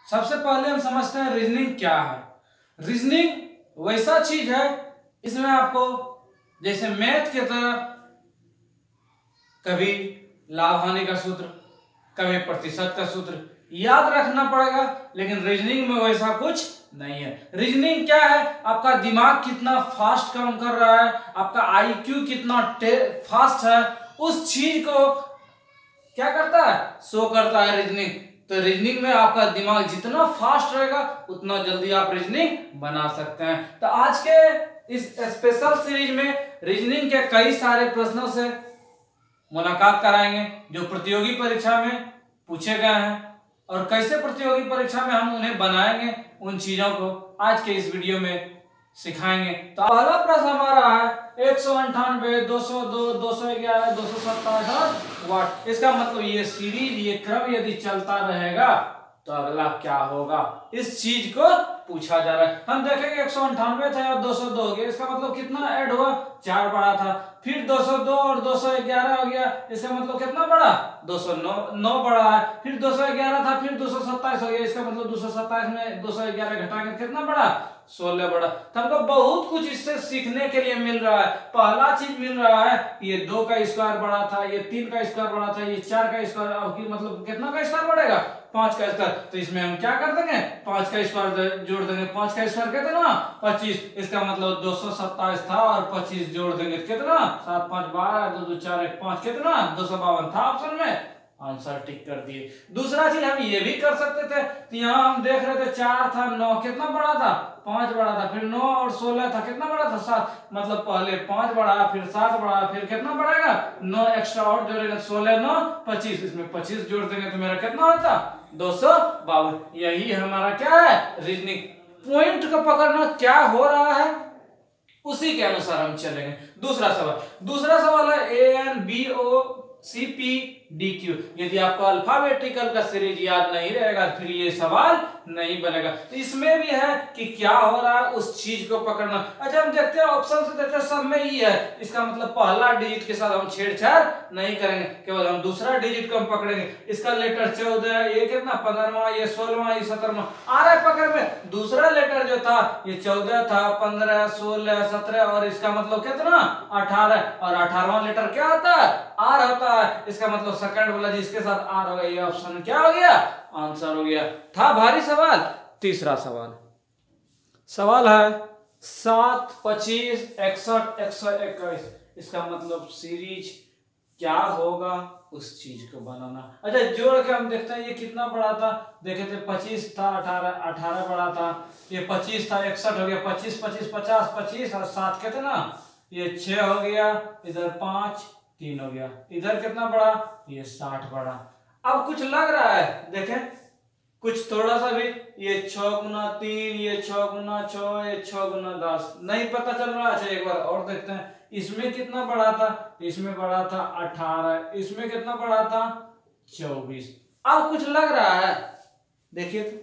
सबसे पहले हम समझते हैं रीजनिंग क्या है। रीजनिंग वैसा चीज है, इसमें आपको जैसे मैथ के तरह कभी लाभ हानि का सूत्र, कभी प्रतिशत का सूत्र याद रखना पड़ेगा, लेकिन रीजनिंग में वैसा कुछ नहीं है। रीजनिंग क्या है, आपका दिमाग कितना फास्ट काम कर रहा है, आपका आईक्यू कितना फास्ट है, उस चीज को क्या करता है, शो करता है रीजनिंग। तो रीजनिंग में आपका दिमाग जितना फास्ट रहेगा उतना जल्दी आप रीजनिंग बना सकते हैं। तो आज के इस स्पेशल सीरीज में रीजनिंग के कई सारे प्रश्नों से मुलाकात कराएंगे जो प्रतियोगी परीक्षा में पूछे गए हैं, और कैसे प्रतियोगी परीक्षा में हम उन्हें बनाएंगे, उन चीजों को आज के इस वीडियो में सिखाएंगे। तो पहला प्रश्न हमारा है 198, 202, 211, 227 वाट। इसका मतलब ये सीरीज, ये क्रम यदि चलता रहेगा तो अगला क्या होगा, इस चीज को पूछा जा रहा है। हम देखेंगे 198 था और 202 हो गया, इसका मतलब कितना ऐड हुआ, 4 बढ़ा था। फिर 202 और 211 हो गया, इसका मतलब कितना बढ़ा, 209 बढ़ा है। फिर 211 था, फिर 227 हो गया, इसका मतलब 227 में 211 घटाकर कितना बढ़ा, 16 बढ़ा। तो हमको बहुत कुछ इससे सीखने के लिए मिल रहा है। पहला चीज मिल रहा है, ये 2 का स्क्वायर बढ़ा था, ये 3 का स्क्वायर बढ़ा था, ये 4 का स्क्वायर, अब की मतलब कितना का स्क्वायर बढ़ेगा, 5 का स्क्वायर। तो इसमें हम क्या कर देंगे, 5 का स्क्वायर जोड़ देंगे। 5 का स्क्वायर कितना, 25, इसका मतलब 227 था और 25 जोड़ देंगे कितना, 7 5 12, 2 2 4 1 5 कितना, 252 था ऑप्शन में, आंसर टिक कर दिए। दूसरा चीज हम ये भी कर सकते थे, तो यहाँ हम देख रहे थे 4 था, 9 कितना बड़ा था, 5 बड़ा था, फिर 9 और 16 था, कितना बड़ा था, 7। मतलब पहले 5 बढ़ा, फिर 7 बढ़ा, फिर कितना बढ़ेगा, 9 एक्स्ट्रा और जोड़ेगा, 16 9 25, इसमें 25 जोड़ देंगे तो मेरा कितना होता, 252। यही हमारा क्या है, रीजनिंग। पॉइंट को पकड़ना क्या हो रहा है उसी के अनुसार हम चलेंगे। दूसरा सवाल है ANBOCPDQ। यदि आपको अल्फाबेटिकल का सीरीज याद नहीं रहेगा फिर ये सवाल नहीं बनेगा। तो इसमें भी है कि क्या हो रहा है उस चीज को पकड़ना। अच्छा हम देखते हैं ऑप्शन से, देखते हैं सब में ई है, इसका मतलब पहला डिजिट के साथ हम छेड़छाड़ नहीं करेंगे, केवल हम दूसरा डिजिट को हम पकड़ेंगे। इसका लेटर 14, ये कितना 15वां, ये 16वां, ये 17वां आ रहा है पकड़ में। दूसरा लेटर जो था ये 14 था, 15 16 17, और इसका मतलब कितना 18, और 18वां लेटर क्या आता है, आर होता है। इसका मतलब सेकंड वाला जिसके साथ आर होगा ये ऑप्शन क्या हो गया, आंसर हो गया। था भारी सवाल। तीसरा सवाल है 7 25 61 121। इसका मतलब सीरीज क्या होगा उस चीज को बनाना। अच्छा जोड़ के हम देखते हैं ये कितना बड़ा था, देखे थे 25 था, 18 बड़ा था, ये 25 था, 61 हो गया, 25 25 50 25 और 7 कितना, ये 6 हो गया, इधर 5 3 हो गया, इधर कितना बड़ा, ये 60 बड़ा। अब कुछ लग रहा है, देखें कुछ थोड़ा सा भी, ये 6 गुना 3, ये 6 गुना 6, ये 6 गुना 10 नहीं पता चल रहा। अच्छा एक बार और देखते हैं, इसमें कितना बड़ा था, इसमें बड़ा था 18, इसमें कितना बड़ा था 24। अब कुछ लग रहा है, देखिए तो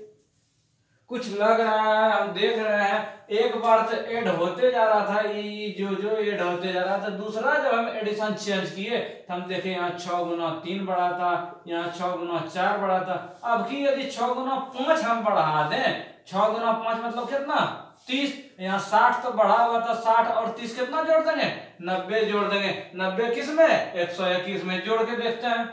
कुछ लग रहा है, हम देख रहे हैं एक बार तो ऐड होते जा रहा था, ये जो ऐड होते जा रहा था। दूसरा जब हम एडिशन चेंज किए तो हम देखें यहाँ 6 गुना 3 बढ़ा था, यहाँ 6 गुना 4 बढ़ा था। अब की यदि 6 गुना 5 हम बढ़ा दें, 6 गुना 5 मतलब कितना 30, यहाँ 60 तो बढ़ा हुआ था, 60 और 30 कितना जोड़ देंगे, 90 जोड़ देंगे। 90 किस में, 121 में, जोड़ के देखते हैं।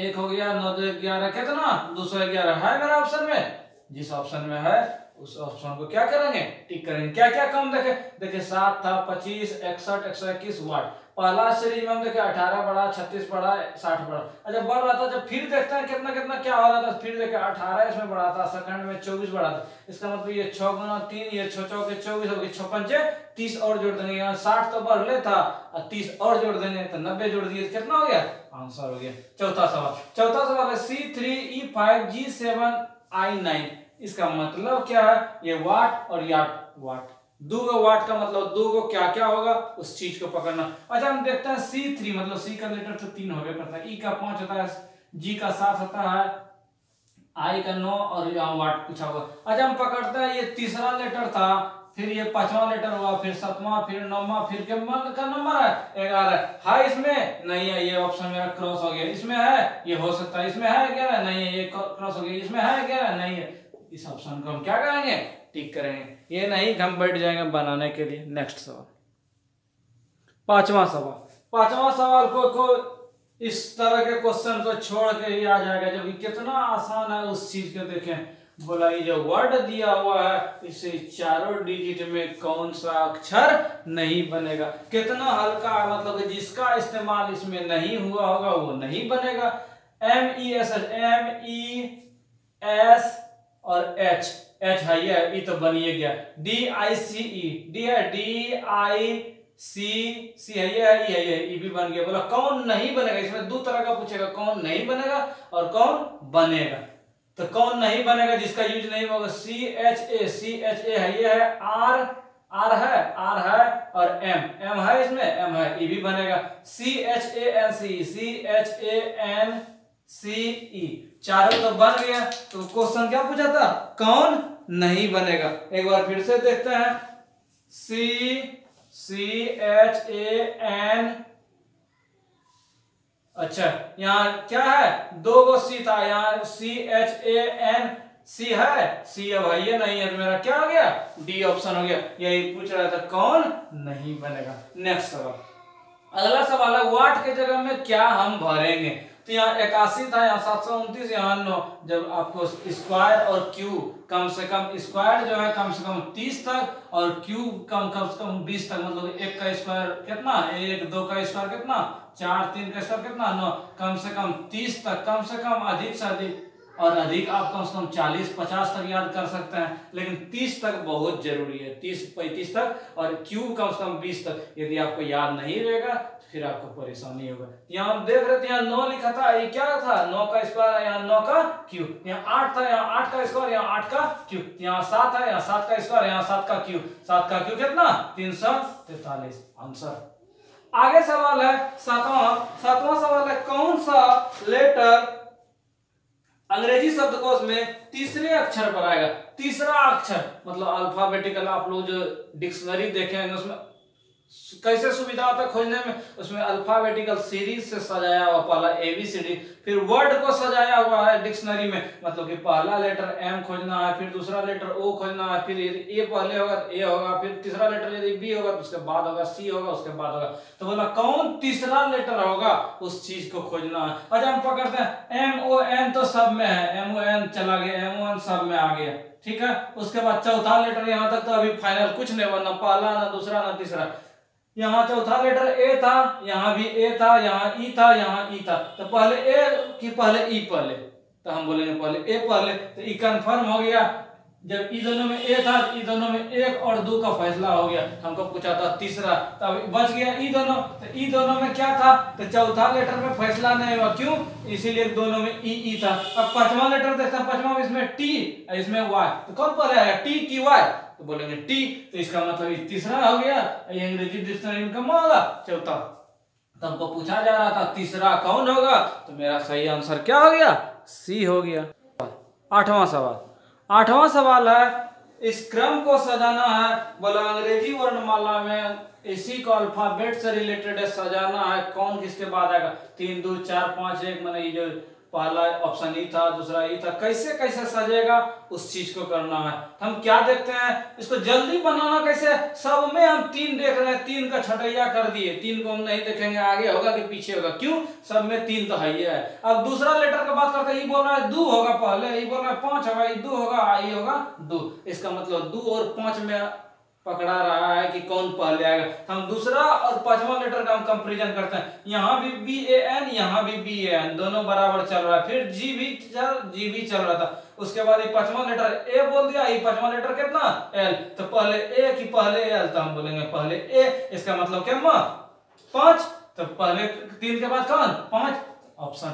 1 हो गया, 9 2 11 कितना, 211 है मेरा ऑप्शन में। जिस ऑप्शन में है उस ऑप्शन को क्या करेंगे, टिक करेंगे। क्या क्या कम देखे, देखिए 7 था, 25 61 121 वाट। पहला सीरीज में हम देखे 18 बढ़ा, 36 बढ़ा, 60 बढ़ा। अच्छा बढ़ रहा था, जब फिर देखते हैं कितना कितना क्या हो रहा था, फिर देखे 18 इसमें बढ़ा था, सेकंड में 24 बढ़ा था। इसका मतलब ये 6 गुना 3, ये 6 चौके 24 हो गई, 6 पंचे 30 और जोड़ देंगे, यहाँ 60 तो बढ़ ले था और 30 और जोड़ देंगे तो 90 जोड़ दिए, कितना हो गया, आंसर हो गया। चौथा सवाल है C3E5G7I9। इसका मतलब क्या है, ये वाट और वाट, 2 वाट का मतलब 2 क्या क्या होगा उस चीज को पकड़ना। अच्छा हम देखते हैं C3 मतलब C का लेटर तो 3 हो गया करता है, E का 5 होता है, G का 7 होता है, I का 9 और यहाँ वाट पूछा हुआ। अच्छा हम पकड़ते हैं ये तीसरा लेटर था फिर ये 5वां लेटर हुआ, फिर 7वां, फिर 9वां, फिर क्या का नंबर है 11 है इसमें नहीं है, ये ऑप्शन मेरा क्रॉस हो गया। इसमें है, ये हो सकता है, इसमें है 11 नहीं है, ये क्रॉस हो गया। इसमें है 11 नहीं है, इस ऑप्शन को हम क्या करेंगे, टिक करेंगे। ये नहीं हम बैठ जाएंगे बनाने के लिए। नेक्स्ट सवाल, पांचवा सवाल को इस तरह के क्वेश्चन को छोड़ के ही आ जाएगा, जबकि कितना आसान है उस चीज को देखें। बोला ये जो वर्ड दिया हुआ है इसे चारों डिजिट में कौन सा अक्षर नहीं बनेगा। कितना हल्का, मतलब जिसका इस्तेमाल इसमें नहीं हुआ होगा वो नहीं बनेगा। MES और H है, ये ई तो बनिए गया। DICE डी है, DIC है, ये ई भी बन गया। बोला कौन नहीं बनेगा, इसमें दो तरह का पूछेगा, कौन नहीं बनेगा और कौन बनेगा। तो कौन नहीं बनेगा जिसका यूज नहीं होगा, CHA है, ये है R है और M है, इसमें M है, ई भी बनेगा। CHANCE चारों तो बन गया। तो क्वेश्चन क्या पूछा था, कौन नहीं बनेगा। एक बार फिर से देखते हैं, CHAN, अच्छा यहाँ क्या है, दो गो सी था, यहाँ CHANC है, सी अब है, ये नहीं है, तो मेरा क्या हो गया, डी ऑप्शन हो गया। यही पूछ रहा था कौन नहीं बनेगा। नेक्स्ट सवाल, अगला सवाल है वाट के जगह में क्या हम भरेंगे। तो यहाँ 81 था, यहाँ 729, यहाँ 9। जब आपको स्क्वायर और क्यू कम से कम, स्क्वायर जो है कम से कम 30 तक और क्यू कम से कम 20 तक, मतलब 1 का स्क्वायर कितना, 1, 2 का स्क्वायर कितना, 4, 3 का स्क्वायर कितना, 9, कम से कम 30 तक, कम से कम, अधिक से अधिक और अधिक आप कम से कम 40-50 तक याद कर सकते हैं, लेकिन 30 तक बहुत जरूरी है, 30-35 तक और क्यूब कम से कम 20 तक। यदि आपको याद नहीं रहेगा तो फिर आपको परेशानी होगा। यहाँ हम देख रहे थे, यहाँ 9 लिखा था, ये क्या था, 9 का स्क्वायर, यहाँ 9 का क्यूब। यहाँ 8 था, यहाँ 8 का स्क्वायर, यहाँ 8 का क्यूब। यहाँ 7 है, यहाँ 7 का स्क्वायर, यहाँ 7 का क्यूब। 7 का क्यूब कितना, 343 आंसर। आगे सवाल है सातवां सवाल है, कौन सा लेटर अंग्रेजी शब्दकोश में तीसरे अक्षर पर आएगा। तीसरा अक्षर मतलब अल्फाबेटिकल, आप लोग जो डिक्शनरी देखेंगे उसमें कैसे सुविधा होता है खोजने में, उसमें अल्फाबेटिकल सीरीज से सजाया हुआ, पहला ABCD, फिर वर्ड को सजाया हुआ है डिक्शनरी में, मतलब कि पहला लेटर M खोजना है, फिर दूसरा लेटर O खोजना है, फिर यदि A पहले होगा तो A होगा, फिर तीसरा लेटर यदि B होगा तो उसके बाद होगा C होगा, उसके बाद होगा। तो बोला कौन तीसरा लेटर होगा, उस चीज को खोजना है। अच्छा हम पकड़ते हैं MON, तो सब में है, MON चला गया, MON सब में आ गया, ठीक है। उसके बाद चौथा लेटर, यहाँ तक तो अभी फाइनल कुछ नहीं हुआ, ना पहला ना दूसरा ना तीसरा। यहाँ चौथा लेटर A था, यहाँ भी A था, यहाँ E था, यहाँ E था। तो पहले A कि पहले E पहले, तो हम बोलेंगे पहले A पहले। तो E कंफर्म हो गया। जब ई दोनों में A था, ई दोनों में 1 और 2 का फैसला हो गया। हमको पूछा था तीसरा, तब बच गया ई दोनों। तो ई दोनों में क्या था, तो चौथा लेटर में फैसला नहीं हुआ, क्यों, इसीलिए दोनों में ई था। अब पांचवा लेटर देखते हैं, पांचवा में इसमें T, इसमें Y, तो कौन पहले आएगा, T की Y, तो बोलेंगे T। तो इसका मतलब ये तीसरा हो गया, ये अंग्रेजी डिक्शनरी में कम होगा चौथा। तो हमको पूछा जा रहा था तीसरा कौन होगा, तो मेरा सही आंसर क्या हो गया, C हो गया। आठवां सवाल है, इस क्रम को सजाना है। बोला अंग्रेजी वर्णमाला में इसी को अल्फाबेट से रिलेटेड सजाना है, कौन किसके बाद आएगा, 3, 2, 4, 5, 1, मैंने ये जो पहला ऑप्शन ई था, दूसरा ई था, कैसे कैसे सजेगा उस चीज को करना है। हम क्या देखते हैं, इसको जल्दी बनाना कैसे, सब में हम 3 देख रहे हैं, 3 का छटैया कर दिए, 3 को हम नहीं देखेंगे आगे होगा कि पीछे होगा, क्यों, सब में 3 तो है ही है। अब दूसरा लेटर का बात करते हैं, ई बोल रहा है 2 होगा पहले, ई बोल रहा है 5 होगा, ई 2 होगा, ई होगा 2। इसका मतलब 2 और 5 में पकड़ा रहा है कि कौन पहले आएगा। हम दूसरा और पांचवा लेटर का हम कंपैरिजन करते हैं, यहाँ भी BAN, यहाँ भी BAN, दोनों बराबर चल रहा है। फिर G भी चल रहा था। उसके बाद ये पांचवा लेटर A बोल दिया, ये पांचवा लेटर कितना L, तो पहले A कि पहले L, तो हम बोलेंगे पहले A। इसका मतलब क्या, 5, तो पहले 3 के बाद कौन, 5 ऑप्शन।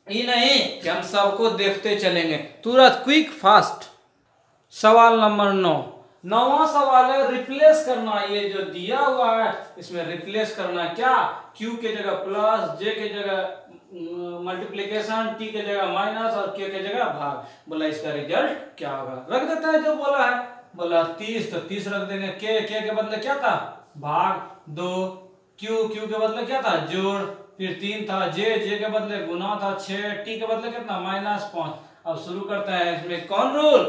ये नहीं कि हम सबको देखते चलेंगे, तुरंत क्विक फास्ट। सवाल नंबर 9वां सवाल है रिप्लेस करना। ये जो दिया हुआ है इसमें रिप्लेस करना है, क्या, Q के जगह प्लस, J के जगह मल्टीप्लिकेशन, T के जगह माइनस और K के जगह भाग। बोला इसका रिजल्ट क्या होगा, रख देते हैं जो बोला है। बोला 30, तो 30 रख देंगे। के बदले क्या था भाग 2, क्यू के बदले क्या था जोड़, फिर 3 था, जे के बदले गुना था 6, टी के बदले कितना -5। अब शुरू करते हैं। इसमें कौन रूल,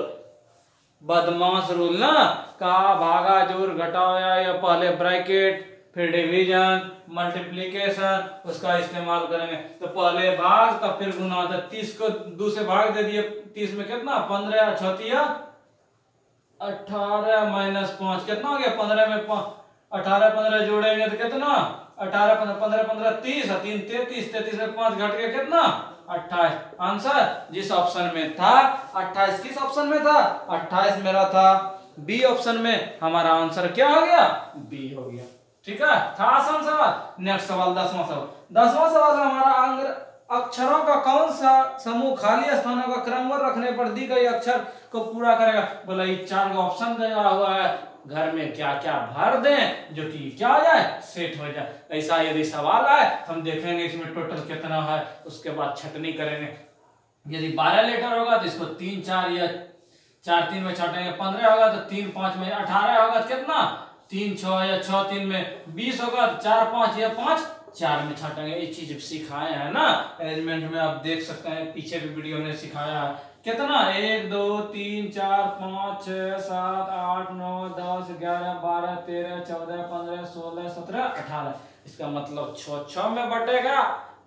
बदमाश रूल ना, का भागा जोड़ घटाओ या पहले ब्रैकेट फिर डिवीजन मल्टीप्लिकेशन उसका इस्तेमाल करेंगे। तो पहले भाग तब फिर गुना, तो 30 को 2 से भाग दे दिए, 30 में कितना 15 छतिया 18 -5 कितना हो गया 15 में 18 15 जोड़ेंगे तो कितना 18 15 15 30 और 3 33, 33 में 5 घट गया कितना 28। आंसर जिस ऑप्शन में था 28, किस ऑप्शन में था 28 मेरा था बी ऑप्शन में, हमारा आंसर क्या हो गया बी हो गया। ठीक है, था आसान सवाल। नेक्स्ट सवाल 10वां सवाल। 10वां सवाल हमारा अक्षरों का कौन सा समूह खाली स्थानों का क्रमवार रखने पर दी गई अक्षर को पूरा करेगा। बोला ये 4 का ऑप्शन दिया हुआ है, घर में क्या क्या भर दें जो कि क्या हो जाए सेट हो जाए। ऐसा यदि सवाल आए हम देखेंगे इसमें टोटल कितना है, उसके बाद छटनी करेंगे। यदि 12 लेटर होगा तो इसको 3 4 या 4 3 में छटेंगे, 15 होगा तो 3 5 में, 18 होगा तो कितना 3 6 या 6 3 में, 20 होगा तो 4 5 या 5 4 में छाटेंगे। ये चीज सिखाया है ना अरेंजमेंट में, आप देख सकते हैं पीछे भी वीडियो में सिखाया है। कितना 1 2 3 4 5 6 7 8 9 10 11 12 13 14 15 16 17 18। इसका मतलब 6 में बटेगा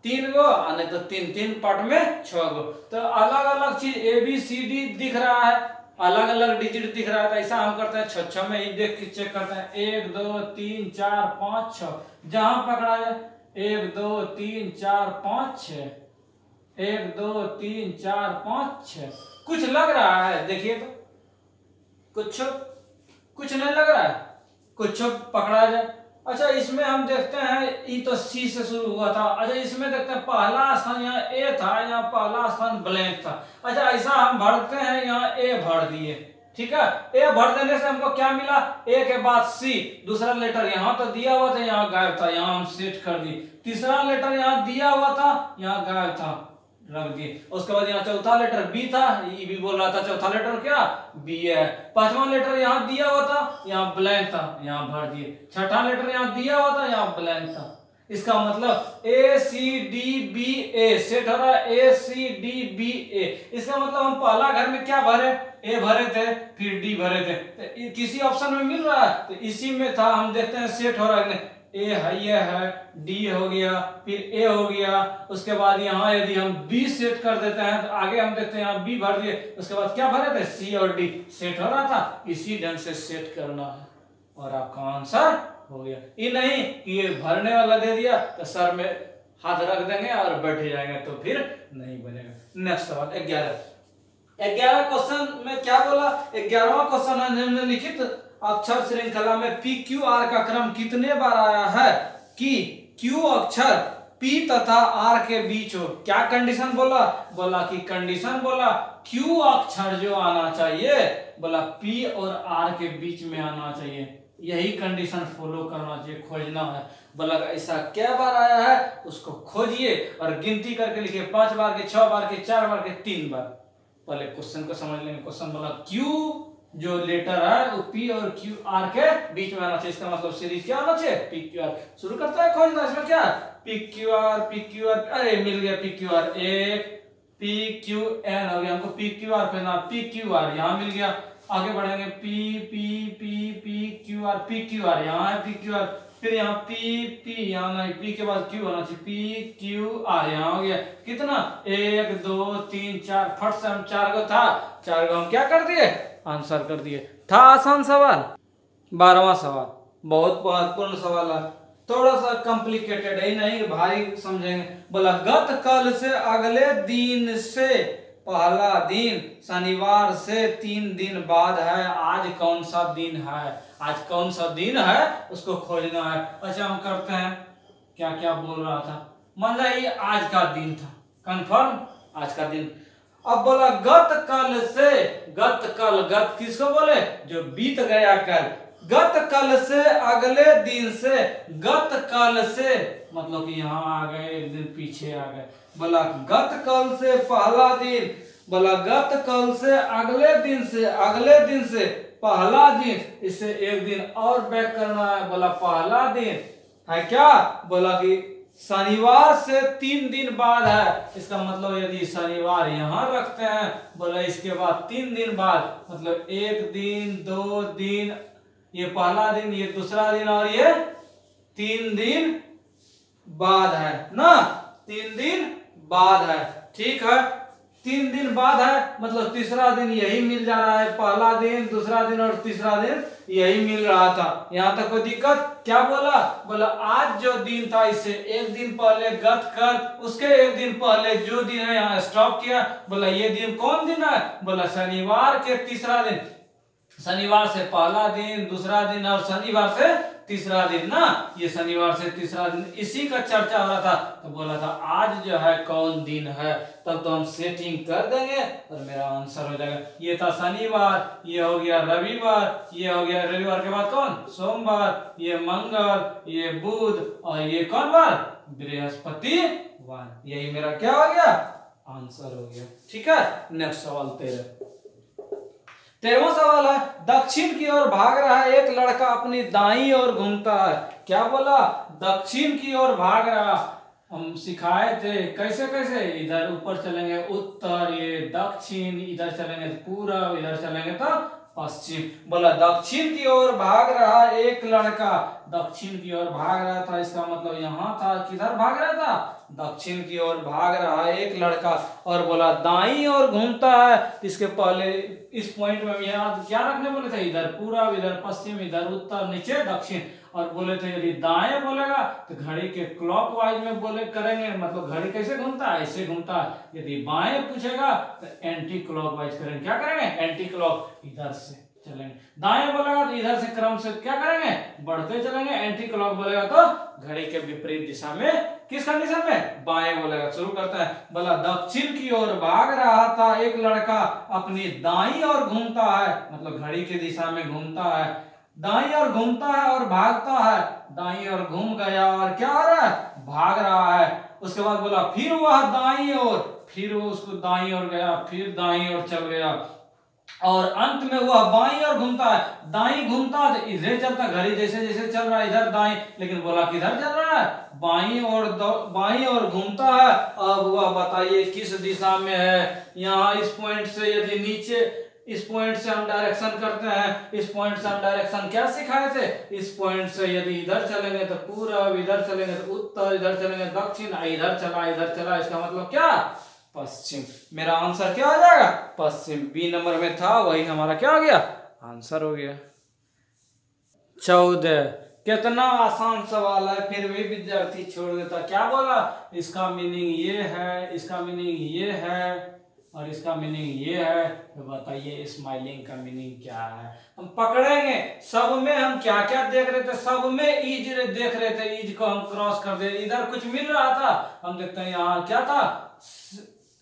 3 गो, नहीं तो 3 पार्ट में 6 गो। तो अलग अलग चीज ABCD दिख रहा है, अलग अलग डिजिट दिख रहा है, तो ऐसा हम करते हैं 6 में ही देख के चेक करते हैं। 1 2 3 4 5 6 जहां पकड़ा जाए 1 2 3 4 5 6, 1 2 3 4 5 6। कुछ लग रहा है देखिए तो, कुछ नहीं लग रहा है, कुछ पकड़ा जाए। अच्छा इसमें हम देखते हैं ये तो सी से शुरू हुआ था। अच्छा इसमें देखते हैं पहला स्थान यहाँ ए था, यहाँ पहला स्थान ब्लैंक था। अच्छा ऐसा हम भरते हैं, यहाँ ए भर दिए, ठीक है। ए भर देने से हमको क्या मिला, ए के बाद सी, दूसरा लेटर यहाँ तो दिया हुआ था यहाँ गायब था, यहाँ हम सेट कर दिए। तीसरा लेटर यहाँ दिया हुआ था यहाँ गायब था, रख दिए। उसके बाद यहाँ चौथा लेटर बी था, ये भी बोल रहा था चौथा लेटर क्या बी है। पांचवा लेटर यहाँ दिया हुआ था यहाँ ब्लैंक था, यहाँ भर दिए। छठा लेटर यहाँ दिया हुआ था यहाँ ब्लैंक था। इसका मतलब ACDBA सेट हो रहा है, ACDBA। इसका मतलब हम पहला घर में क्या भरे, ए भरे थे फिर डी भरे थे, तो किसी ऑप्शन में मिल रहा है तो इसी में था। हम देखते हैं सेट हो रहा है, ए है ये है, डी हो गया फिर ए हो गया। उसके बाद यहाँ यदि हम बी सेट कर देते हैं तो आगे हम देखते हैं यहाँ बी भर दिए, उसके बाद क्या भरे थे सी और डी। सेट हो रहा था, इसी ढंग से सेट करना है और आपका आंसर हो गया। ये नहीं कि ये भरने वाला दे दिया तो सर में हाथ रख देंगे और बैठ जाएंगे तो फिर नहीं बनेगा। नेक्स्ट सवाल 11 क्वेश्चन में क्या बोला, 11वां क्वेश्चन है निम्नलिखित अक्षर श्रृंखला में PQR का क्रम कितने बार आया है कि Q अक्षर P तथा R के बीच हो। क्या कंडीशन बोला, बोला कि कंडीशन बोला Q अक्षर जो आना चाहिए बोला P और R के बीच में आना चाहिए, यही कंडीशन फॉलो करना चाहिए, खोजना है। बोला ऐसा क्या बार आया है उसको खोजिए और गिनती करके लिखिए, 5 बार के, 6 बार के, 4 बार के, 3 बार। पहले क्वेश्चन को समझ लेंगे। क्वेश्चन बोला Q जो लेटर है वो P और QR के बीच में आना चाहिए, इसका मतलब सीरीज क्या आना चाहिए PQR। शुरू करता है खोजना, इसमें क्या PQR, अरे मिल गया PQR, एक PQN हो गया, हमको PQR खोजना, PQR यहाँ मिल गया। आगे बढ़ेंगे PQR यहाँ है PQR, फिर यहाँ P यहाँ नहीं, P के बाद Q होना चाहिए, PQR यहाँ हो गया। कितना 1 2 3 4, फट से हम 4 को था, 4 को हम क्या कर दिए आंसर कर दिए। था आसान सवाल। 12वां सवाल बहुत महत्वपूर्ण सवाल है, थोड़ा सा कॉम्प्लिकेटेड है, नहीं भारी समझेंगे। बोला गत कल से अगले दिन से पहला दिन शनिवार से 3 दिन बाद है, आज कौन सा दिन है, आज कौन सा दिन है उसको खोजना है। अच्छा हम करते हैं, क्या क्या बोल रहा था, मान लो ये आज का दिन था, कंफर्म आज का दिन। अब बोला गत कल से, गत किसको बोले जो बीत गया कल, गत कल से अगले दिन से, गत कल से मतलब कि यहाँ आ गए, एक दिन पीछे आ गए। बोला गत कल से पहला दिन, बोला गत कल से अगले दिन से, अगले दिन से पहला दिन, इससे एक दिन और बैक करना है। बोला पहला दिन है क्या, बोला कि शनिवार से 3 दिन बाद है। इसका मतलब यदि शनिवार यहां रखते हैं, बोला इसके बाद 3 दिन बाद, मतलब 1 दिन 2 दिन, ये पहला दिन, ये दूसरा दिन, और ये 3 दिन बाद है ना, 3 दिन बाद है। ठीक है, 3 दिन बाद है, मतलब तीसरा दिन यही मिल जा रहा है। पहला दिन, दूसरा दिन और तीसरा दिन यही मिल रहा था। यहां तक कोई दिक्कत? क्या बोला, बोला आज जो दिन था इससे एक दिन पहले गत कर, उसके एक दिन पहले जो दिन है यहाँ स्टॉप किया। बोला ये दिन कौन दिन है, बोला शनिवार के तीसरा दिन। शनिवार से पहला दिन, दूसरा दिन और शनिवार से तीसरा दिन ना, ये शनिवार से तीसरा दिन, इसी का चर्चा हो रहा था। तो बोला था आज जो है कौन दिन है, तब तो हम सेटिंग कर देंगे और मेरा आंसर हो जाएगा। ये था शनिवार, ये हो गया रविवार, ये हो गया रविवार के बाद कौन, सोमवार, ये मंगल, ये बुध, और ये कौन वार, बृहस्पतिवार। यही मेरा क्या हो गया, आंसर हो गया। ठीक है, नेक्स्ट सवाल 13वां सवाल है, दक्षिण की ओर भाग रहा है एक लड़का अपनी दाईं ओर घूमता है। क्या बोला, दक्षिण की ओर भाग रहा। हम सिखाए थे कैसे कैसे, इधर ऊपर चलेंगे उत्तर, ये दक्षिण, इधर चलेंगे पूरब, इधर चलेंगे तो पश्चिम। बोला दक्षिण की ओर भाग रहा एक लड़का, दक्षिण की ओर भाग रहा था, इसका मतलब यहाँ था, किधर भाग रहा था, दक्षिण की ओर भाग रहा है एक लड़का। और बोला दाईं ओर घूमता है, इसके पहले इस पॉइंट में याद क्या रखने बोले थे, इधर पूरब, इधर पश्चिम, इधर उत्तर, नीचे दक्षिण। और बोले थे यदि दाएं बोलेगा तो घड़ी के क्लॉकवाइज में बोले करेंगे, मतलब घड़ी कैसे घूमता है, ऐसे घूमता है। यदि बाएं पूछेगा तो एंटी क्लॉकवाइज करेंगे। क्या करेंगे, एंटी क्लॉक, इधर से चलेंगे। दाएं बोलेगा तो इधर से क्रम से क्या करेंगे, बढ़ते चलेंगे। एंटी क्लॉक बोलेगा तो घड़ी के विपरीत दिशा में, किस कंडीशन में, बाएं बोलेगा। शुरू करता है, बोला दक्षिण की ओर भाग रहा था एक लड़का अपनी दाईं ओर घूमता है, मतलब घड़ी की दिशा में घूमता है, दाईं ओर घूमता है और भागता है। दाईं ओर घूम गया और क्या हो रहा है, भाग रहा है। उसके बाद बोला फिर वह दाईं ओर, फिर वो उसको दाईं ओर गया, फिर दाईं ओर चल गया और अंत में वह बाईं ओर घूमता है। दाईं घूमता है तो इधर चलता, घड़ी जैसे जैसे चल रहा है इधर दाईं, लेकिन बोला किधर चल रहा है, बाईं ओर घूमता है। अब वह बताइए किस दिशा में है। यहाँ इस पॉइंट से यदि नीचे, इस पॉइंट से हम डायरेक्शन करते हैं, इस पॉइंट से हम डायरेक्शन क्या सिखाए थे, इस पॉइंट से यदि इधर चलेंगे तो पूरब, इधर चलेंगे तो उत्तर, इधर चलेंगे दक्षिण, इधर चला, इसका मतलब क्या, पश्चिम। मेरा आंसर क्या हो जाएगा, पश्चिम। बी नंबर में था वही हमारा क्या हो गया, आंसर हो गया। 14, कितना आसान सवाल है, फिर भी विद्यार्थी छोड़ देता। क्या बोला, इसका मीनिंग ये है, इसका मीनिंग ये है और इसका मीनिंग ये है। तो बताइए स्माइलिंग का मीनिंग क्या है। हम पकड़ेंगे, सब में हम क्या क्या देख रहे थे, सब में ईज देख रहे थे, ईज को हम क्रॉस कर दे। इधर कुछ मिल रहा था, हम देखते हैं यहाँ क्या था,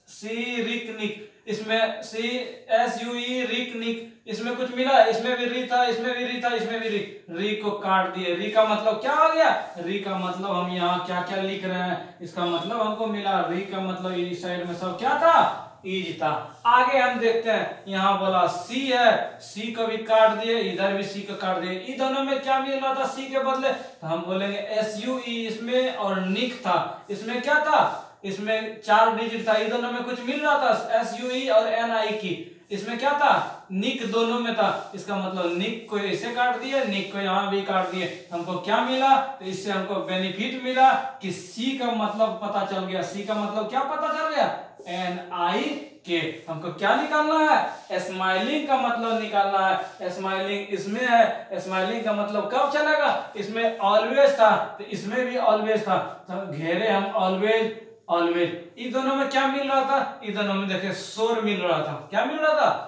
सी रिकनिक, इसमें सी एस यू ई रिकनिक, इसमें कुछ मिला, इसमें भी री था, इसमें भी री था, इसमें भी री को काट दिए। री का मतलब क्या हो गया, री का मतलब हम यहाँ क्या क्या लिख रहे हैं, इसका मतलब हमको मिला। री का मतलब इस साइड में सब क्या था, ईज था। आगे हम देखते हैं, यहाँ बोला सी है, सी को भी काट दिए, इधर भी सी को काट दिए। इन दोनों में क्या मिल रहा था सी के बदले, तो हम बोलेंगे एस यू ई इसमें, और निक था, इसमें क्या था, इसमें 4 डिजिट था। इन दोनों में कुछ मिल रहा था, एस यू ई और एन आई की, इसमें क्या था, निक दोनों में था। इसका मतलब निक को ऐसे काट दिए, निक को यहाँ भी काट दिए। हमको क्या मिला, तो इससे हमको बेनिफिट मिला कि सी का मतलब पता चल गया। सी का मतलब क्या पता चल गया, एन आई के। हमको क्या निकालना है, स्माइलिंग का मतलब निकालना है। स्माइलिंग इसमें है, स्माइलिंग का मतलब कब चलेगा, इसमें ऑलवेज था तो इसमें भी ऑलवेज था, तो घेरे हम ऑलवेज, ऑलवेज। इन दोनों में क्या मिल रहा था, इन दोनों में देखिए शोर मिल रहा था। क्या मिल रहा था,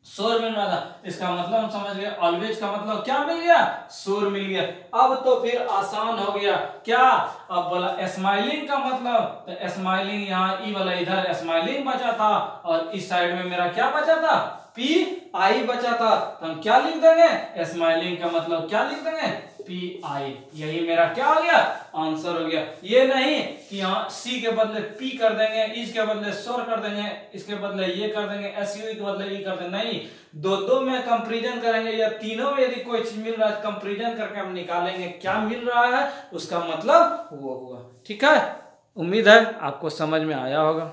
शोर मिल रहा था। इसका मतलब हम समझ गए, ऑलवेज का मतलब क्या मिल गया, शोर मिल गया। अब तो फिर आसान हो गया। क्या, अब बोला स्माइलिंग का मतलब, तो स्माइलिंग यहाँ ई वाला इधर स्माइलिंग बचा था और इस साइड में मेरा क्या बचा था, पी आई बचा था, तो हम क्या लिख देंगे, स्माइलिंग का मतलब क्या लिख देंगे, पी आई। यही मेरा क्या हो गया, आंसर हो गया। ये नहीं कि यहाँ सी के बदले पी कर देंगे, इसके बदले सोर कर देंगे, इसके बदले ये कर देंगे, एस यू के बदले ये कर देंगे, नहीं, दो दो में कंपैरिजन करेंगे, या तीनों में यदि कोई चीज मिल रहा है कंपैरिजन करके हम निकालेंगे क्या मिल रहा है, उसका मतलब वो हुआ। ठीक है, उम्मीद है आपको समझ में आया होगा।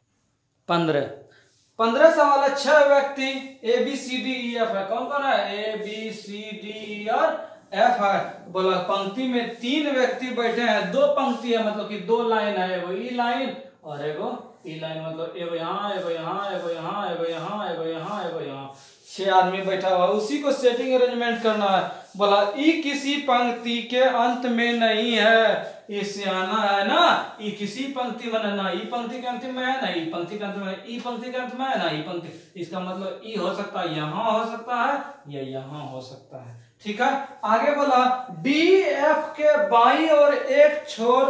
15 सवाल है। 6 व्यक्ति A B C D E F है, कौन कौन है, ए बी सी डी ई और एफ है। बोला पंक्ति में 3 व्यक्ति बैठे हैं, 2 पंक्ति है मतलब कि 2 लाइन है, एगो ई लाइन और एगो ई लाइन, मतलब एगो यहाँ एगो यहाँ एगो यहाँ एगो यहाँ एगो यहाँ एगो यहाँ, 6 आदमी बैठा हुआ, उसी को सेटिंग अरेंजमेंट करना है। बोला ई किसी पंक्ति के अंत में नहीं है, इससे आना है ना, ई किसी पंक्ति में ना, ई पंक्ति के अंत में है ना, ई पंक्ति के अंत में, ई पंक्ति के अंत में है ना, ई पंक्ति, इसका मतलब ई हो सकता है यहाँ हो सकता है या यहाँ हो सकता है। ठीक है, आगे बोला डी एफ के बाईं ओर एक छोर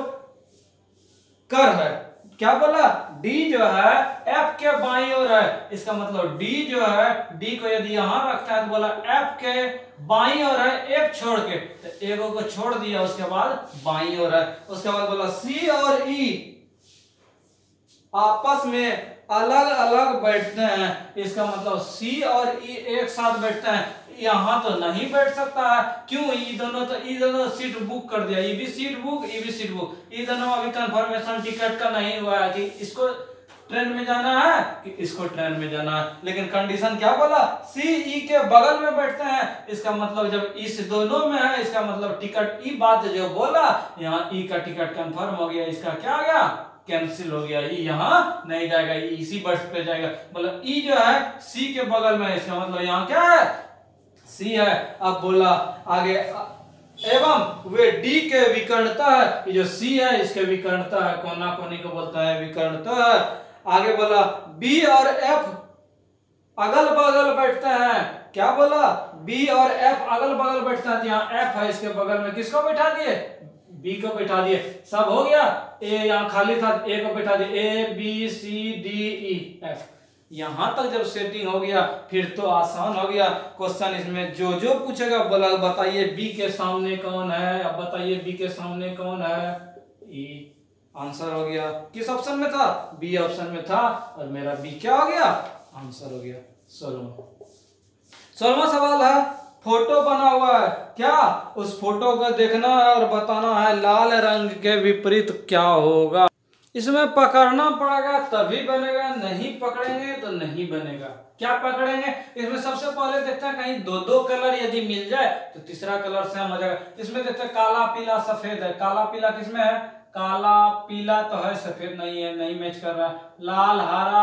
कर है, क्या बोला, डी जो है एफ के बाईं ओर है, इसका मतलब डी जो है, डी को यदि यहां रखता है तो बोला एफ के बाईं ओर है एक छोड़ के, तो एगो को छोड़ दिया, उसके बाद बाईं ओर है। उसके बाद बोला सी और ई आपस में अलग अलग बैठते हैं, इसका मतलब सी और ई एक साथ बैठते हैं, यहाँ तो नहीं बैठ सकता है, क्यों, ई दोनों सीट बुक कर दिया, ई भी सीट बुक, ई भी सीट बुक, ई दोनों अभी कंफर्मेशन टिकट का नहीं हुआ है कि इसको ट्रेन में जाना है कि इसको ट्रेन में जाना है, लेकिन कंडीशन क्या बोला, सी ई के बगल में बैठते हैं, इसका मतलब जब इस दोनों में है, इसका मतलब टिकट, ई बात जो बोला, यहाँ ई का टिकट कंफर्म हो गया, इसका क्या आ गया, कैंसिल हो गया, ई यहाँ नहीं जाएगा, ई इसी बस पे जाएगा। मतलब ई जो है सी के बगल में, इसका मतलब यहाँ क्या है, सी है। अब बोला आगे एवं वे डी के विकर्णता है, ये जो सी है इसके विकर्णता है, कोना कोनी को बोलता है विकर्णता है। आगे बोला बी और एफ अगल बगल बैठते हैं, क्या बोला, बी और एफ अगल बगल बैठते हैं, यहाँ एफ है इसके बगल में, किसको बैठा दिए, बी को बैठा दिए, सब हो गया। ए यहाँ खाली था, ए को बैठा दिए, A B C D E F, यहां तक जब सेटिंग हो गया फिर तो आसान हो गया क्वेश्चन। इसमें जो जो पूछेगा बोला बताइए बी के सामने कौन है, अब बताइए बी के सामने कौन है, ई, आंसर हो गया। किस ऑप्शन में था, बी ऑप्शन में था, और मेरा बी क्या हो गया, आंसर हो गया। 16वां सवाल है, फोटो बना हुआ है, क्या, उस फोटो को देखना है और बताना है लाल रंग के विपरीत क्या होगा। इसमें पकड़ना पड़ेगा तभी बनेगा, नहीं पकड़ेंगे तो नहीं बनेगा। क्या पकड़ेंगे, इसमें सबसे पहले देखते हैं कहीं दो दो कलर यदि मिल जाए तो तीसरा कलर से हम आ जाएगा। इसमें देखते हैं काला पीला सफेद है, काला पीला किसमें है, काला पीला तो है, सफेद नहीं है, नहीं मैच कर रहा है। लाल हरा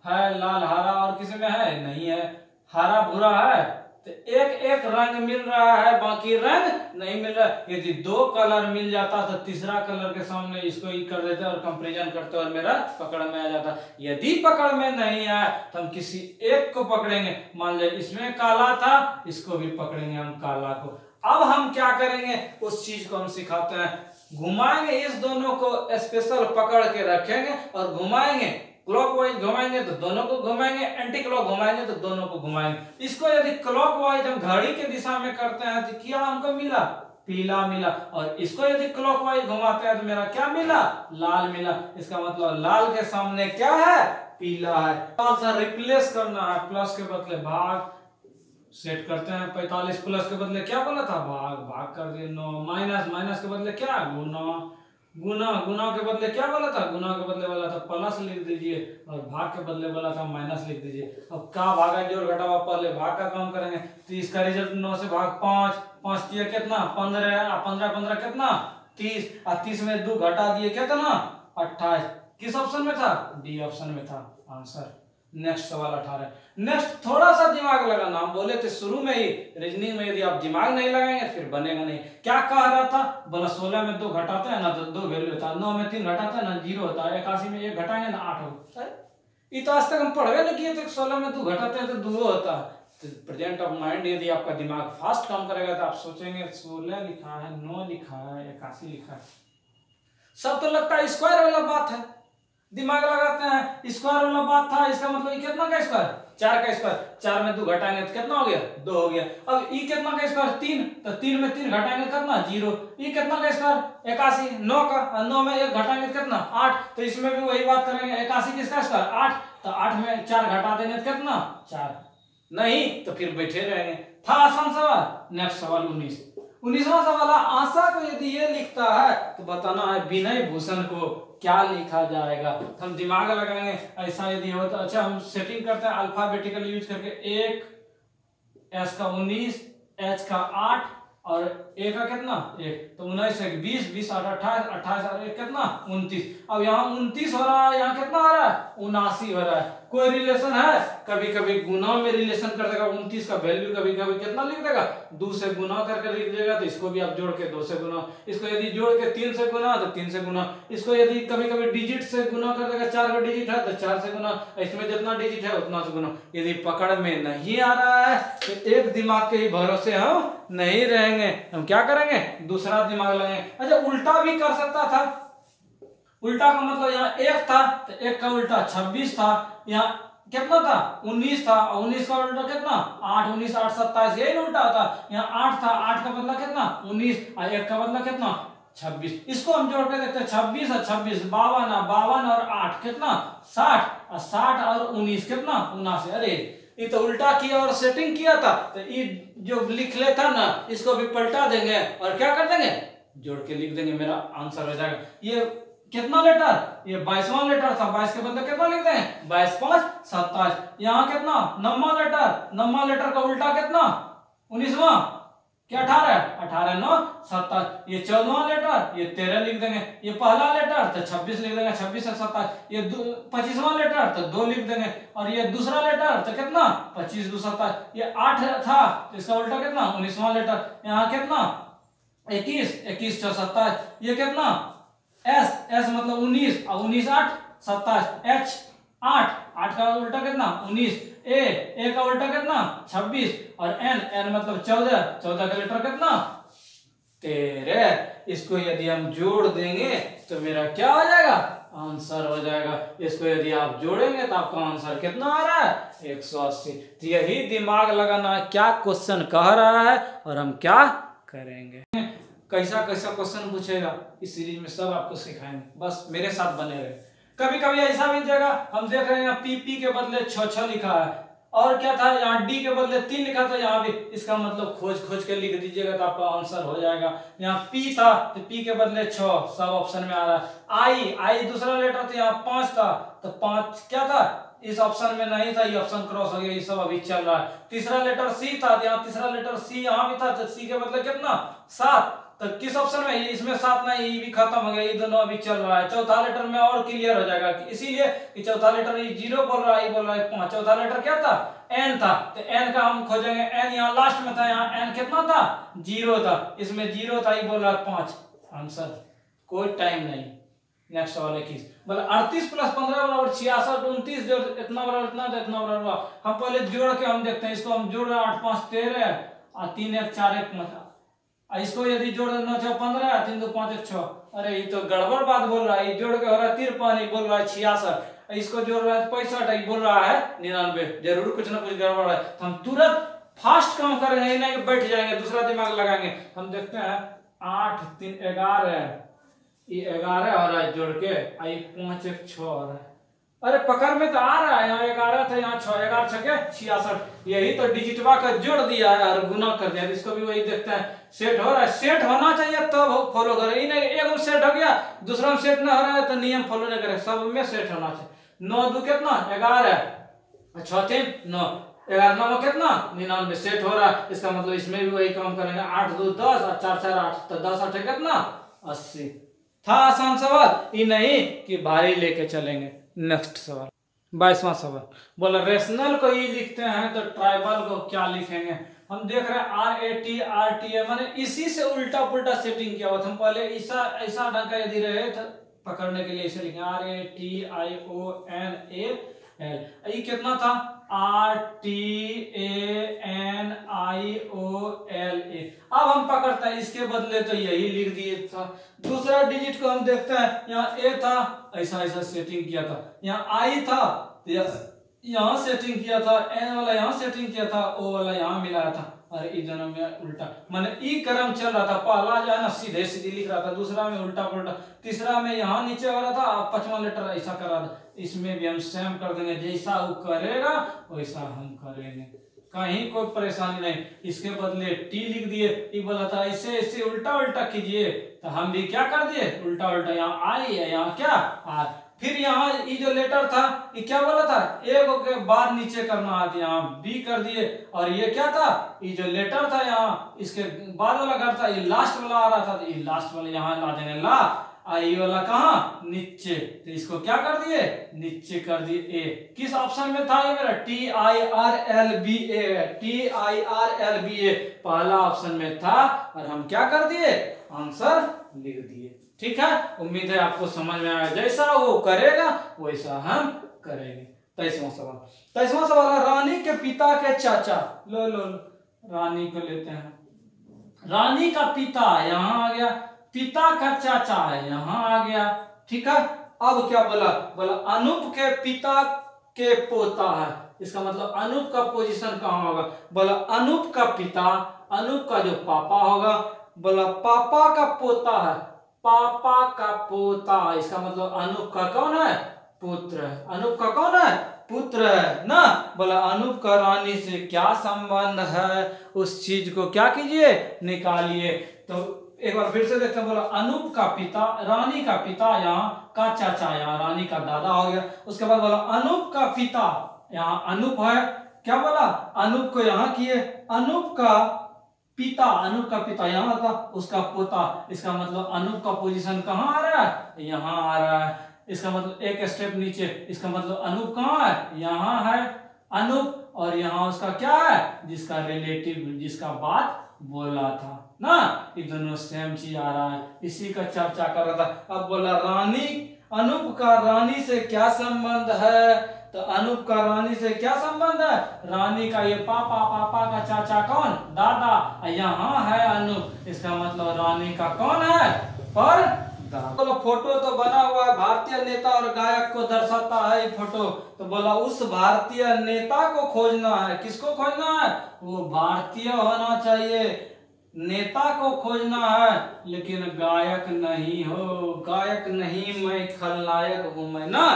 है, लाल हरा और किसी में है, नहीं है। हरा भूरा है, तो एक एक रंग मिल रहा है, बाकी रंग नहीं मिल रहा है। यदि 2 कलर मिल जाता तो तीसरा कलर के सामने इसको ही कर देते और कंपैरिजन करते और मेरा पकड़ में आ जाता। यदि पकड़ में नहीं आया तो हम किसी एक को पकड़ेंगे, मान लीजिए इसमें काला था, इसको भी पकड़ेंगे हम काला को। अब हम क्या करेंगे, उस चीज को हम सिखाते हैं, घुमाएंगे, इस दोनों को स्पेशल पकड़ के रखेंगे और घुमाएंगे, क्लॉकवाइज घुमाएंगे तो दोनों को घुमाएंगे, एंटी क्लॉक घुमाएंगे तो दोनों को घुमाएंगे। इसको यदि क्लॉकवाइज हम घड़ी के दिशा में करते हैं तो क्या हमको मिला, पीला मिला, और इसको यदि क्लॉकवाइज घुमाते हैं तो मेरा क्या मिला, लाल मिला। इसका मतलब लाल के सामने क्या है, पीला है। सा रिप्लेस करना है, प्लस के बदले भाग सेट करते हैं। 45 प्लस के बदले क्या बोला था, भाग, भाग कर दिए। 9 माइनस, माइनस के बदले क्या, गुना, गुना, गुना के बदले क्या बोला था, गुना के बदले बोला था प्लस लिख दीजिए, और भाग के बदले बोला था माइनस लिख दीजिए। अब क्या भागा जोड़ घटावा, पहले भाग का काम करेंगे तो इसका रिजल्ट 9 से भाग 5, 5 दिया कितना 15, 15 15 कितना 30, और 30 में 2 घटा दिए कितना 28। किस ऑप्शन में था, डी ऑप्शन में था आंसर। नेक्स्ट सवाल 18। नेक्स्ट थोड़ा सा दिमाग लगाना, हम बोले थे शुरू में ही रीजनिंग में यदि आप दिमाग नहीं लगाएंगे फिर बनेगा नहीं। क्या कह रहा था, बोला 16 में 2 घटाते हैं ना तो 2 वैल्यू होता है, 9 में 3 घटाते हैं ना 0 होता है, 81 में 1 घटाएंगे ना 8 होता है। ये तो आज तक हम पढ़वे नहीं किए थे, 16 में 2 घटाते हैं तो 2 होता है। तो प्रेजेंट ऑफ माइंड यदि आपका दिमाग फास्ट काम करेगा तो आप सोचेंगे 16 लिखा है, 9 लिखा है, 81 लिखा है, सब तो लगता है स्क्वायर वाला बात है। दिमाग लगाते हैं। स्क्वायर वाला बात था, इसका मतलब ये कितना का स्क्वायर, 4 का स्क्वायर, 4 में 2 घटाएंगे तो कितना हो गया, 2 हो गया। अब ई कितना का स्क्वायर, 3, तो 3 में 3 घटाएंगे कितना, 0। ई कितना का स्क्वायर, 81, 9 का, 9 में 1 घटाएंगे तो कितना, 8। तो इसमें भी वही बात करेंगे, 81 किसका स्क्वायर, 8, तो 8 में 4 घटा देंगे तो कितना, 4। नहीं तो फिर बैठे रहेंगे। था आसान सवाल। नेक्स्ट सवाल 19वां सवाल, आशा को यदि ये लिखता है तो बताना है विनय भूषण को क्या लिखा जाएगा। हम दिमाग लगाएंगे, ऐसा यदि हो तो अच्छा हम सेटिंग करते हैं अल्फाबेटिकल यूज करके। 1, एस का 19, एच का 8 और ए का कितना, 1, तो 19 1 20, 20 8 28, 28 और 1 कितना, 29। अब यहाँ 29 हो रहा है, यहाँ कितना आ रहा है, 79 हो रहा है। कोई रिलेशन है, कभी कभी गुना में रिलेशन कर देगा। 29 का वैल्यू कभी कभी कितना लिख देगा, 2 से गुना करके लिख देगा, तो इसको भी आप जोड़ के 2 से गुना, इसको यदि जोड़ के 3 से गुना तो 3 से गुना, इसको यदि कभी कभी डिजिट से गुना कर देगा, 4 का डिजिट है तो 4 से गुना, इसमें जितना डिजिट है उतना से गुना। यदि पकड़ में नहीं आ रहा है तो एक दिमाग के ही भरोसे हम नहीं रहेंगे, हम क्या करेंगे, दूसरा दिमाग लगाएंगे। अच्छा उल्टा भी कर सकता था, उल्टा का मतलब यहाँ 1 था तो 1 का उल्टा 26 था, यहाँ कितना था, 19 था, और 19 का उल्टा कितना, 8, 19 8 27, यही उल्टा था। यहाँ 8 था, 8 का बदला कितना, 19, और 1 का बदला कितना, 26। इसको हम जोड़ के देखते हैं, 26 और 26 52, 52 और 8 कितना, 60, और 60 और 19 कितना, 79। अरे ये तो उल्टा किया और सेटिंग किया था, तो ये जो लिख लेता ना इसको भी पलटा देंगे और क्या कर देंगे, जोड़ के लिख देंगे, मेरा आंसर हो जाएगा। ये कितना लेटर, ये 22वां लेटर था, 22 के बदले कितना लिख देंगे, 22 5 27। यहाँ कितना, 9वां लेटर, 9वां लेटर का उल्टा कितना, 19वां, क्या 18, 18 9 27। ये 14वां लेटर, ये 13 लिख देंगे। ये पहला लेटर तो 26 लिख देंगे, 26 से 27। ये 25वां लेटर तो 2 लिख देंगे, और ये दूसरा लेटर तो कितना, 25 2 27। ये 8 था तो इसका उल्टा कितना, 19वां लेटर। यहाँ कितना, 21 21 6 27। ये कितना, एस एस मतलब 19, और 19 8 27। एच 8 8 का उल्टा कितना, 19। ए का उल्टा कितना, 26, और एन मतलब 14 14 का लेटर कितना, 13। इसको यदि हम जोड़ देंगे तो मेरा क्या हो जाएगा, आंसर हो जाएगा। इसको यदि आप जोड़ेंगे तो आपका आंसर कितना आ रहा है, 180। तो यही दिमाग लगाना है, क्या क्वेश्चन कह रहा है और हम क्या करेंगे, कैसा कैसा क्वेश्चन पूछेगा, इस सीरीज में सब आपको सिखाएंगे, बस मेरे साथ बने रहे। कभी कभी ऐसा भी जाएगा, हम देख रहे हैं यहाँ पी के बदले 6 लिखा है, और क्या था यहाँ डी के बदले 3 लिखा था, यहाँ भी इसका मतलब खोज के लिख दीजिएगा तो आपका आंसर हो जाएगा। यहाँ पी था तो पी के बदले 6, सब ऑप्शन में आ रहा है। आई दूसरा लेटर था, यहाँ 5 था तो 5 क्या था, इस ऑप्शन में नहीं था, ये ऑप्शन क्रॉस हो गया, ये सब अभी चल रहा है। तीसरा लेटर सी था, यहाँ तीसरा लेटर सी यहाँ भी था, तो सी के बदले कितना, 7, तो किस ऑप्शन में, इसमें 7 नहीं, ये भी खत्म हो गया, ये दोनों अभी चल रहा है। चौथा लेटर में और क्लियर हो जाएगा, इसीलिए कि चौथा लेटर ये 0 बोल रहा है, ये बोल रहा है 5। चौथा लेटर क्या था, एन था, तो एन का हम खोजेंगे। एन यहाँ लास्ट में था, यहाँ एन कितना था, 0 था, इसमें 0 था, ये बोल रहा है 5। आंसर कोई टाइम नहीं। नेक्स्ट सवाल 21, बोला 38 + 15 = 66, 29 जो इतना बराबर इतना तो इतना बराबर। हम पहले जोड़ के हम देखते हैं, इसको हम जोड़ रहे हैं, 8 5 13 और 3 1 4 1 5। इसको यदि जोड़ 9 6 15, 3 2 5 1 6। अरे ये तो गड़बड़ बात बोल रहा है, ये जोड़ के हो रहा है 53, बोल रहा है 66, इसको जोड़ रहा है 65, बोल रहा है 99। जरूर कुछ ना कुछ गड़बड़ है, तो हम तुरंत फास्ट काम करेंगे, नहीं बैठ जाएंगे, दूसरा दिमाग लगाएंगे। हम देखते हैं 8 3 11, ये 11 हो रहा है जोड़ के, 5 1 6 हो रहा है। अरे पकड़ में तो आ रहा है, यहाँ 11 था, यहाँ 6, 11 6 66, यही तो डिजिटवा का जोड़ दिया है और गुना कर दिया। इसको भी वही देखते हैं, सेट हो रहा है, सेट होना चाहिए तब तो फॉलो करे, नहीं एक सेट हो गया दूसरा में सेट ना हो रहा है तो नियम फॉलो नहीं करे, सब में सेट होना चाहिए। 9 2 कितना, 11, 6 3 9, 11 9 कितना, 99, सेट हो रहा है। इसका मतलब इसमें भी वही काम करेंगे, 8 2 10 और 4 4 8, तो 10 8 कितना, 80। था आसान सवाल, ये नहीं कि भारी लेके चलेंगे। नेक्स्ट सवाल 22वां सवाल, बोला रेशनल को ही लिखते हैं तो ट्राइबल को क्या लिखेंगे। हम देख रहे हैं RAT माने इसी से उल्टा पुल्टा सेटिंग किया हुआ था। हम पहले ऐसा ढंग का यदि रहे तो पकड़ने के लिए इसे लिखें RATIONAL। ये कितना था, RTANIOLA। अब हम पकड़ करते हैं, इसके बदले तो यही लिख दिए था। दूसरा डिजिट को हम देखते हैं, यहाँ ए था, ऐसा ऐसा सेटिंग किया था, यहाँ आई था, यहाँ सेटिंग किया था, एन वाला यहाँ सेटिंग किया था, ओ वाला यहाँ मिलाया था, और ई दोनों में उल्टा, माने ई क्रम चल रहा था। पहला जो है ना सीधे सीधे लिख रहा था, दूसरा में उल्टा पुल्टा, तीसरा में यहाँ नीचे हो रहा था, पांचवा लेटर ऐसा कर रहा था। इसमें भी हम सेम कर देंगे, जैसा वो करेगा वैसा हम करेंगे, कहीं कोई परेशानी नहीं। इसके बदले टी लिख दिए, ये बोला था ऐसे ऐसे उल्टा उल्टा कीजिए, तो हम भी क्या कर दिए उल्टा उल्टा, यहाँ आई है, यहाँ क्या आर। फिर यहाँ ये जो लेटर था ये क्या बोला था, एक के बाद नीचे करना है, यहाँ बी कर दिए, और ये क्या था, ये जो लेटर था यहाँ इसके बाद वाला घर था, ये लास्ट वाला आ रहा था, तो ये लास्ट वाला यहाँ ला देंगे ला, आई वाला कहाँ नीचे, तो इसको क्या कर दिए नीचे कर दिए ए। किस ऑप्शन में था ये मेरा, TIRLBA, TIRLBA पहला ऑप्शन में था, और हम क्या कर दिए आंसर लिख दिए। ठीक है, उम्मीद है आपको समझ में आया, जैसा वो करेगा वैसा हम करेंगे। 23वां सवाल, 23वां सवाल है, रानी के पिता के चाचा, लो लो लो रानी को लेते हैं, रानी का पिता यहाँ आ गया, पिता का चाचा है यहाँ आ गया। ठीक है, अब क्या बोला, बोला अनूप के पिता के पोता है, इसका मतलब अनूप का पोजीशन कहाँ होगा, बोला अनूप का पिता, अनूप का जो पापा होगा, बोला पापा का पोता है, पापा का पोता, इसका मतलब अनूप का कौन है पुत्र है, अनूप का कौन है पुत्र है ना। बोला अनूप का रानी से क्या संबंध है, उस चीज को क्या कीजिए निकालिए। तो एक बार फिर से देखते हैं, बोला अनूप का पिता, रानी का पिता यहाँ का चाचा, यहाँ रानी का दादा हो गया। उसके बाद बोला अनूप का पिता, यहाँ अनूप है, क्या बोला अनूप को यहाँ किए, अनूप का पिता, अनूप का पिता यहाँ था, उसका पोता, इसका मतलब अनूप का पोजीशन कहाँ आ रहा है यहाँ आ रहा है, इसका मतलब एक स्टेप नीचे, इसका मतलब अनूप कहाँ है यहाँ है अनूप, और यहाँ उसका क्या है जिसका रिलेटिव, जिसका बात बोला था ना, ये दोनों सेम चीज आ रहा है, इसी का चर्चा कर रहा था। अब बोला रानी, अनूप का रानी से क्या संबंध है, तो अनूप का रानी से क्या संबंध है, रानी का ये पापा, पापा का चाचा कौन दादा, यहाँ है अनूप, इसका मतलब रानी का कौन है पर दादा। फोटो तो बना हुआ है, भारतीय नेता और गायक को दर्शाता है ये फोटो, तो बोला उस भारतीय नेता को खोजना है, किसको खोजना है, वो भारतीय होना चाहिए, नेता को खोजना है, लेकिन गायक नहीं हो, गायक नहीं, मैं खलनायक हूं मैं ना,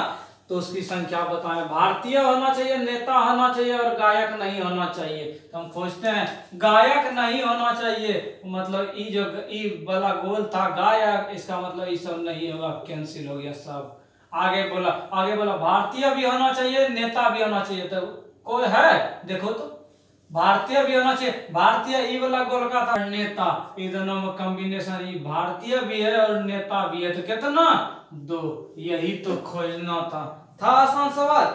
तो उसकी संख्या बताएं, भारतीय होना चाहिए, नेता होना चाहिए, और गायक नहीं होना चाहिए। तो हम खोजते हैं गायक नहीं होना चाहिए, मतलब ई जो ई वाला गोल था गायक, इसका मतलब ये सब नहीं होगा, कैंसिल हो गया सब। आगे बोला भारतीय भी होना चाहिए, नेता भी होना चाहिए, तो कोई है देखो तो, भारतीय भी होना चाहिए, भारतीय ई वाला गोल का था, नेता, ये दोनों में कॉम्बिनेशन, ये भारतीय भी है और नेता भी है, तो कितना 2, यही तो खोजना था आसान सवाल।